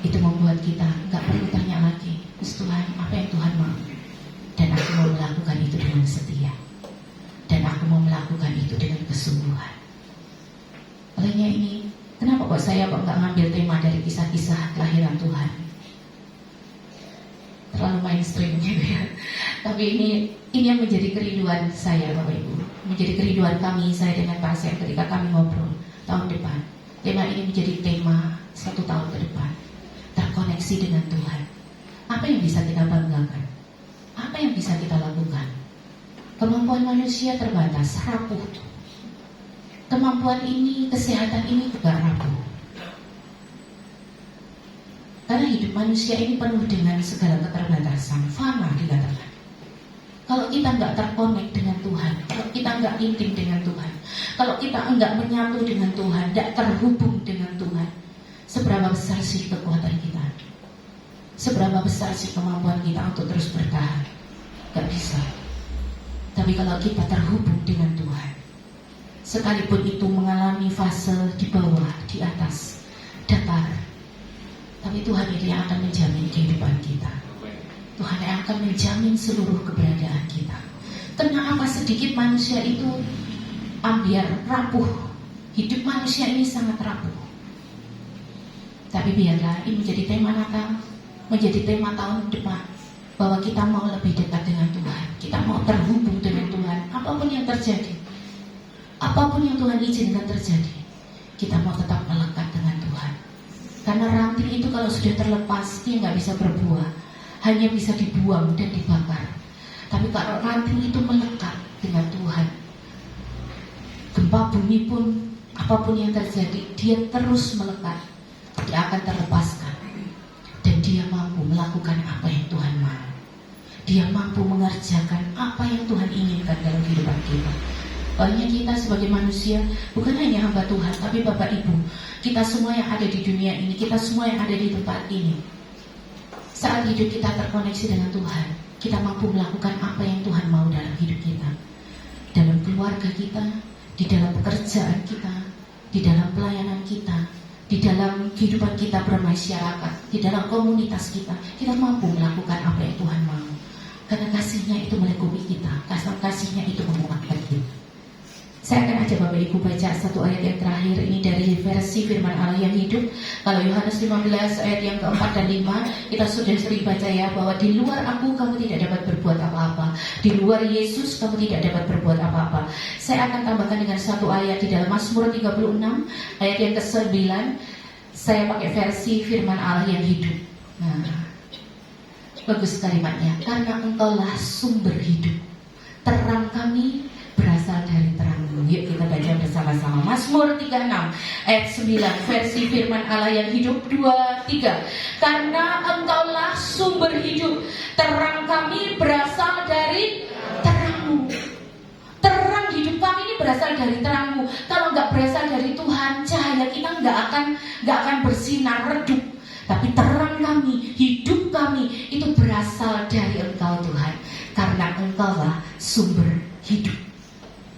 itu membuat kita gak perlu tanya lagi, Tuhan, apa yang Tuhan mau? Dan aku mau melakukan itu dengan setia, dan aku mau melakukan itu dengan kesungguhan. Olehnya ini, kenapa kok saya gak ngambil tema dari kisah-kisah kelahiran Tuhan? Terlalu mainstream gitu ya. Tapi ini yang menjadi kerinduan saya, Bapak Ibu, menjadi kerinduan kami, saya dengan Pak Asep ketika kami ngobrol tahun depan. Tema ini menjadi tema 1 tahun ke depan, terkoneksi dengan Tuhan. Apa yang bisa kita banggakan? Apa yang bisa kita lakukan? Kemampuan manusia terbatas, rapuh. Kemampuan ini, kesehatan ini juga rapuh. Karena hidup manusia ini penuh dengan segala keterbatasan, fana dikatakan. Kalau kita nggak terkonek dengan Tuhan, kalau kita nggak intim dengan Tuhan, kalau kita nggak menyatu dengan Tuhan, nggak terhubung dengan Tuhan, seberapa besar sih kekuatan kita? Seberapa besar sih kemampuan kita untuk terus bertahan? Gak bisa. Tapi kalau kita terhubung dengan Tuhan, sekalipun itu mengalami fase di bawah, di atas, datar, tapi Tuhan itu yang akan menjamin kehidupan kita. Tuhan yang akan menjamin seluruh keberadaan kita. Karena apa? Sedikit manusia itu ambiar, rapuh. Hidup manusia ini sangat rapuh. Tapi biarlah ini menjadi tema Natal, menjadi tema tahun depan, bahwa kita mau lebih dekat dengan Tuhan, kita mau terhubung dengan Tuhan. Apapun yang terjadi, apapun yang Tuhan izinkan terjadi, kita mau tetap melekat dengan Tuhan. Karena ranting itu kalau sudah terlepas, dia nggak bisa berbuah, hanya bisa dibuang dan dibakar. Tapi kalau ranting itu melekat dengan Tuhan, gempa bumi pun, apapun yang terjadi, dia terus melekat. Dia akan terlepaskan, dan dia mampu melakukan apa yang Tuhan mau. Dia mampu mengerjakan apa yang Tuhan inginkan dalam kehidupan kita. Banyak kita sebagai manusia, bukan hanya hamba Tuhan, tapi Bapak Ibu, kita semua yang ada di dunia ini, kita semua yang ada di tempat ini, saat hidup kita terkoneksi dengan Tuhan, kita mampu melakukan apa yang Tuhan mau dalam hidup kita, dalam keluarga kita, di dalam pekerjaan kita, di dalam pelayanan kita, di dalam kehidupan kita bermasyarakat, di dalam komunitas kita. Kita mampu melakukan apa yang Tuhan mau, karena kasih-Nya itu melingkupi kita, kasih-Nya itu menguatkan kita. Saya akan ajak Bapak Ibu baca satu ayat yang terakhir ini dari versi firman Allah yang hidup. Kalau Yohanes 15 ayat yang keempat dan 5, kita sudah sering baca ya, bahwa di luar aku kamu tidak dapat berbuat apa-apa, di luar Yesus kamu tidak dapat berbuat apa-apa. Saya akan tambahkan dengan satu ayat di dalam Mazmur 36 ayat yang ke-9. Saya pakai versi firman Allah yang hidup. Nah, bagus kalimatnya. Karena Engkaulah sumber hidup, terang kami berasal dari terang-Mu. Yuk kita baca bersama-sama Mazmur 36 ayat 9 versi firman Allah yang hidup 2-3. Karena Engkaulah sumber hidup, terang kami berasal dari terang-Mu. Terang hidup kami ini berasal dari terang-Mu. Kalau nggak berasal dari Tuhan, cahaya kita nggak akan bersinar redup. Tapi terang kami, hidup kami itu berasal dari Engkau Tuhan. Karena Engkaulah sumber hidup.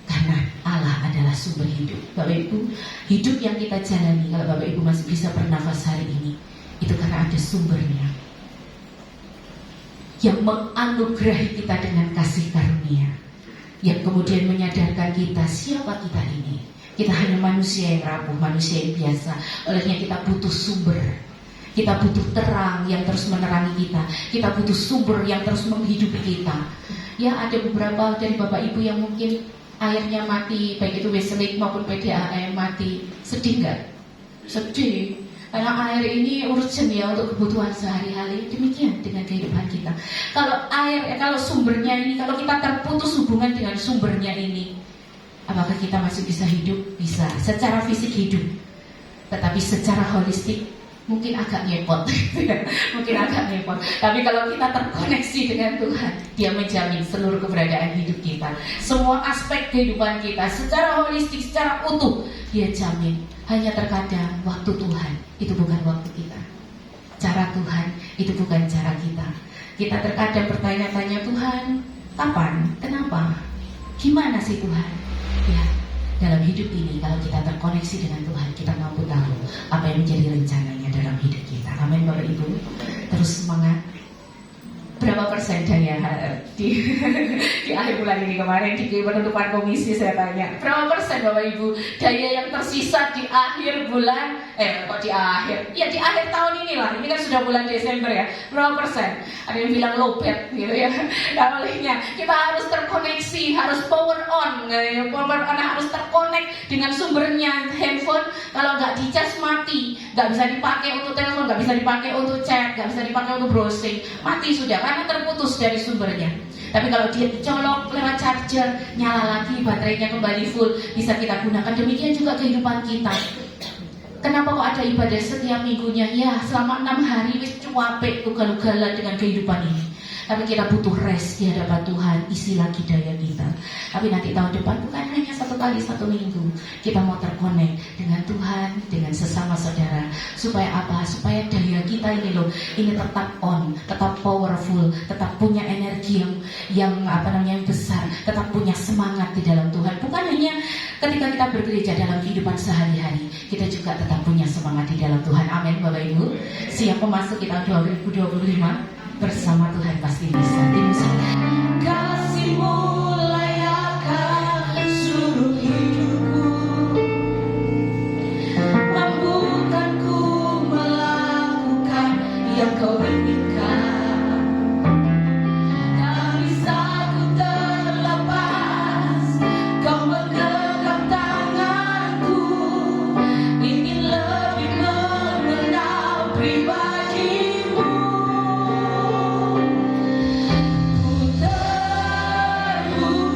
Karena Allah adalah sumber hidup. Bapak Ibu, hidup yang kita jalani, kalau Bapak Ibu masih bisa bernafas hari ini, itu karena ada sumbernya, yang menganugerahi kita dengan kasih karunia, yang kemudian menyadarkan kita siapa kita ini. Kita hanya manusia yang rapuh, manusia yang biasa. Olehnya kita butuh sumber. Kita butuh terang yang terus menerangi kita. Kita butuh sumber yang terus menghidupi kita. Ya, ada beberapa dari Bapak Ibu yang mungkin airnya mati, baik itu Westlake maupun PDAM mati. Sedih nggak? Sedih. Karena air ini urgent ya untuk kebutuhan sehari-hari. Demikian dengan kehidupan kita. Kalau sumbernya ini, kalau kita terputus hubungan dengan sumbernya ini, Apakah kita masih bisa hidup? Bisa. Secara fisik hidup. Tetapi secara holistik mungkin agak ngepot. Mungkin agak ngepot. Tapi kalau kita terkoneksi dengan Tuhan, Dia menjamin seluruh keberadaan hidup kita. Semua aspek kehidupan kita secara holistik, secara utuh, Dia jamin. Hanya terkadang waktu Tuhan itu bukan waktu kita. Cara Tuhan itu bukan cara kita. Kita terkadang bertanya-tanya, Tuhan, kapan? Kenapa? Gimana sih Tuhan? Ya, dalam hidup ini kalau kita terkoneksi dengan Tuhan, kita mampu tahu apa yang menjadi rencananya dalam hidup kita. Amin Bapak Ibu. Terus semangat. Berapa persen daya di akhir bulan ini kemarin di penutupan komisi saya tanya, berapa persen Bapak Ibu daya yang tersisa di akhir bulan, kok di akhir? Ya di akhir tahun inilah, ini kan sudah bulan Desember ya. Berapa persen? Ada yang bilang lowbat gitu ya. Nah olehnya kita harus terkoneksi, harus power on, harus terkonek dengan sumbernya handphone. Kalau nggak dicas mati, nggak bisa dipakai untuk telepon, nggak bisa dipakai untuk chat, nggak bisa dipakai untuk browsing, mati sudah karena terputus dari sumbernya. Tapi kalau dia dicolok lewat charger, nyala lagi, baterainya kembali full, bisa kita gunakan. Demikian juga kehidupan kita. Kenapa kok ada ibadah setiap minggunya? Ya selama 6 hari wis cuapek ugal-ugalan dengan kehidupan ini. Tapi kita butuh rest di hadapan Tuhan, isi lagi daya kita. Tapi nanti tahun depan bukan hanya 1 kali 1 minggu, kita mau terkonek dengan Tuhan, dengan sesama saudara. Supaya apa? Supaya daya kita ini loh, ini tetap on, tetap powerful, tetap punya energi yang besar, tetap punya semangat di dalam Tuhan. Bukan hanya ketika kita bergereja dalam kehidupan sehari-hari, kita juga tetap punya semangat di dalam Tuhan. Amin Bapak Ibu. Siap memasuki tahun 2025 bersama Tuhan pasti bisa. Kasih-Mu layakan seluruh hidupku, mampukanku melakukan yang Kau inginkan. Tak bisa ku terlepas, Kau menggenggam tanganku, ingin lebih mengenal pribadi-Mu. Ku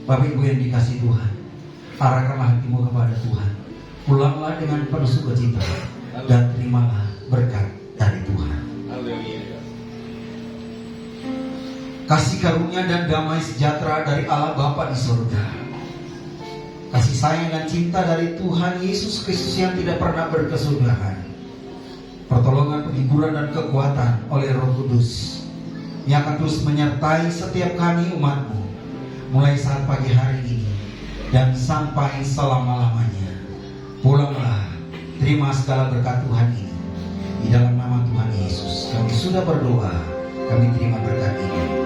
Bapak Ibu yang dikasihi Tuhan, arahkanlah hatimu kepada Tuhan. Pulanglah dengan penuh sukacita dan terimalah berkat dari Tuhan. Kasih karunia dan damai sejahtera dari Allah Bapa di surga, kasih sayang dan cinta dari Tuhan Yesus Kristus yang tidak pernah berkesudahan, pertolongan, penghiburan dan kekuatan oleh Roh Kudus yang akan terus menyertai setiap kami umat-Mu, mulai saat pagi hari ini dan sampai selama-lamanya. Pulanglah, terima segala berkat Tuhan ini. Di dalam nama Tuhan Yesus kami sudah berdoa, kami terima berkat ini.